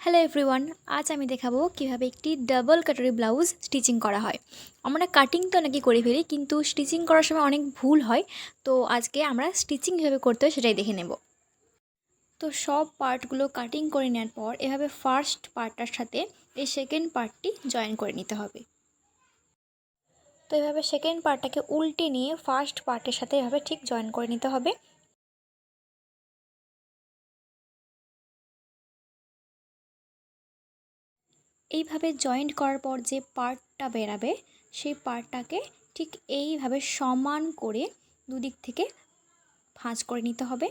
Hello everyone, আজ আমি দেখাবো কিভাবে একটি ডাবল কাটারি ব্লাউজ স্টিচিং করা হয়। আমরা কাটিং তো নাকি করে ফেলি, কিন্তু স্টিচিং করার সময় অনেক ভুল হয়। তো আজকে আমরা স্টিচিং কীভাবে করতে হয় সেটাই দেখে নেব। তো সব পার্টগুলো কাটিং করে নেওয়ার পর এভাবে ফার্স্ট পার্টটার সাথে এই সেকেন্ড পার্টটি জয়েন করে নিতে হবে। তো এভাবে সেকেন্ড পার্টটাকে উল্টে নিয়ে ফার্স্ট পার্টের সাথে এভাবে ঠিক জয়েন করে নিতে হবে। এইভাবে জয়েন্ট করার পর যে পার্টটা বেরাবে সেই পার্টটাকে ঠিক এইভাবে সমান করে দুদিক থেকে ভাঁজ করে নিতে হবে।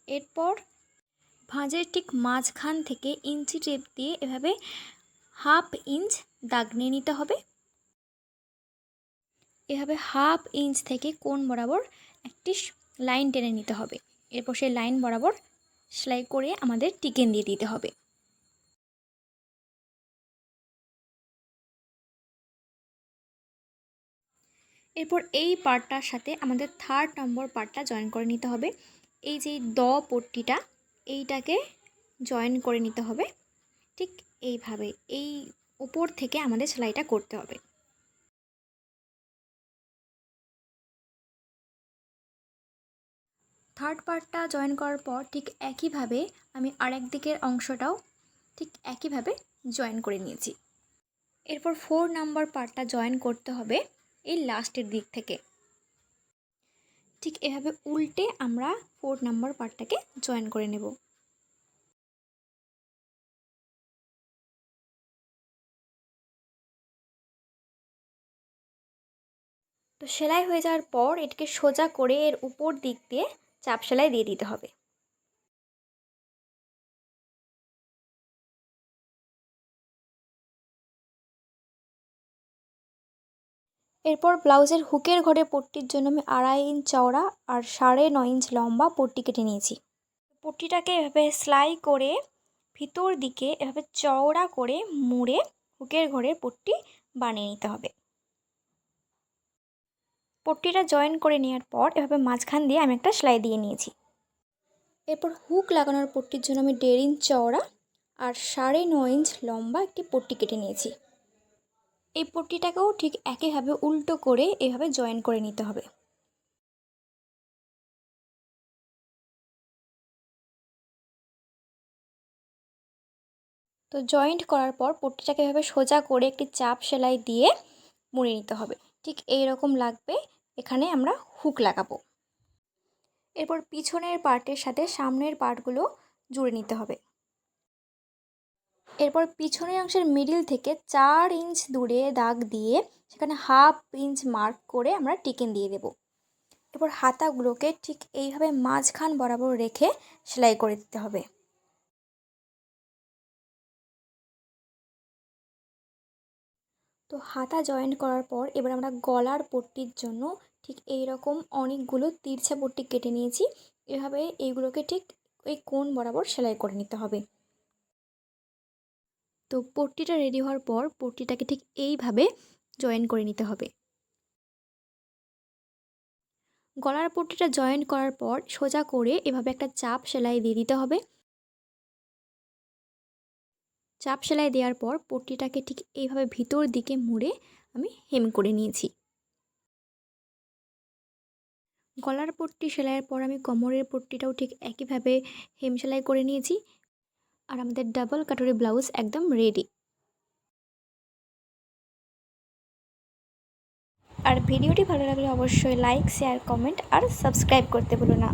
এরপর ভাঁজের ঠিক মাঝখান থেকে ইঞ্চি টেপ দিয়ে এভাবে 1/2 ইঞ্চ দাগ নিয়ে নিতে হবে। এভাবে 1/2 ইঞ্চ থেকে কোণ বরাবর একটি লাইন টেনে নিতে হবে। এরপর সেই লাইন বরাবর সেলাই করে আমাদের টিকেন দিয়ে দিতে হবে। এরপর এই পার্টটার সাথে আমাদের 3rd নম্বর পার্টটা জয়েন করে নিতে হবে। এই যে পট্টিটা এইটাকে জয়েন করে নিতে হবে ঠিক এইভাবে। এই উপর থেকে আমাদের সেলাইটা করতে হবে। থার্ড পার্টটা জয়েন করার পর ঠিক একইভাবে আমি আরেক দিকের অংশটাও ঠিক একইভাবে জয়েন করে নিয়েছি। এরপর 4 নাম্বার পার্টটা জয়েন করতে হবে এই লাস্টের দিক থেকে। ঠিক এভাবে উল্টে আমরা 4 নাম্বার পার্টটাকে জয়েন করে নেব। তো সেলাই হয়ে যাওয়ার পর এটাকে সোজা করে এর উপর দিক দিয়ে চাপ সেলাই দিয়ে দিতে হবে। এরপর ব্লাউজের হুকের ঘরে পট্টির জন্য আমি 2.5 ইঞ্চ চওড়া আর 9.5 ইঞ্চ লম্বা পট্টি কেটে নিয়েছি। পট্টিটাকে এভাবে সেলাই করে ভিতর দিকে এভাবে চওড়া করে মুড়ে হুকের ঘরের পট্টি বানিয়ে নিতে হবে। পট্টিটা জয়েন করে নেওয়ার পর এভাবে মাঝখান দিয়ে আমি একটা সেলাই দিয়ে নিয়েছি। এরপর হুক লাগানোর পট্টির জন্য আমি 1.5 ইঞ্চ চওড়া আর 9.5 ইঞ্চ লম্বা একটি পট্টি কেটে নিয়েছি। এই পট্টিটাকেও ঠিক একইভাবে উল্টো করে এভাবে জয়েন করে নিতে হবে। তো জয়েন্ট করার পর পট্টিটাকে এভাবে সোজা করে একটি চাপ সেলাই দিয়ে মুড়ে নিতে হবে। ঠিক এই রকম লাগবে। এখানে আমরা হুক লাগাবো। এরপর পিছনের পার্টের সাথে সামনের পার্টগুলো জুড়ে নিতে হবে। এরপর পিছনের অংশের মিডিল থেকে 4 ইঞ্চ দূরে দাগ দিয়ে সেখানে 1/2 ইঞ্চ মার্ক করে আমরা টিকেন দিয়ে দেব। এরপর হাতাগুলোকে ঠিক এইভাবে মাঝখান বরাবর রেখে সেলাই করে দিতে হবে। তো হাতা জয়েন করার পর এবার আমরা গলার পট্টির জন্য ঠিক এই রকম অনেকগুলো তিরছা পট্টি কেটে নিয়েছি। এভাবে এইগুলোকে ঠিক ওই কোণ বরাবর সেলাই করে নিতে হবে। তো পট্টিটা রেডি হওয়ার পর পট্টিটাকে ঠিক এইভাবে জয়েন করে নিতে হবে। গলার পট্টিটা জয়েন করার পর সোজা করে এভাবে একটা চাপ সেলাই দিয়ে দিতে হবে। চাপ সেলাই দেওয়ার পর পট্টিটাকে ঠিক এইভাবে ভিতর দিকে মুড়ে আমি হেম করে নিয়েছি। গলার পট্টি সেলাইয়ের পর আমি কোমরের পট্টিটাও ঠিক একইভাবে হেম সেলাই করে নিয়েছি। আর আমাদের ডাবল কাটরি ব্লাউজ একদম রেডি। আর ভিডিওটি ভালো লাগলে অবশ্যই লাইক, শেয়ার, কমেন্ট আর সাবস্ক্রাইব করতে ভুলো না।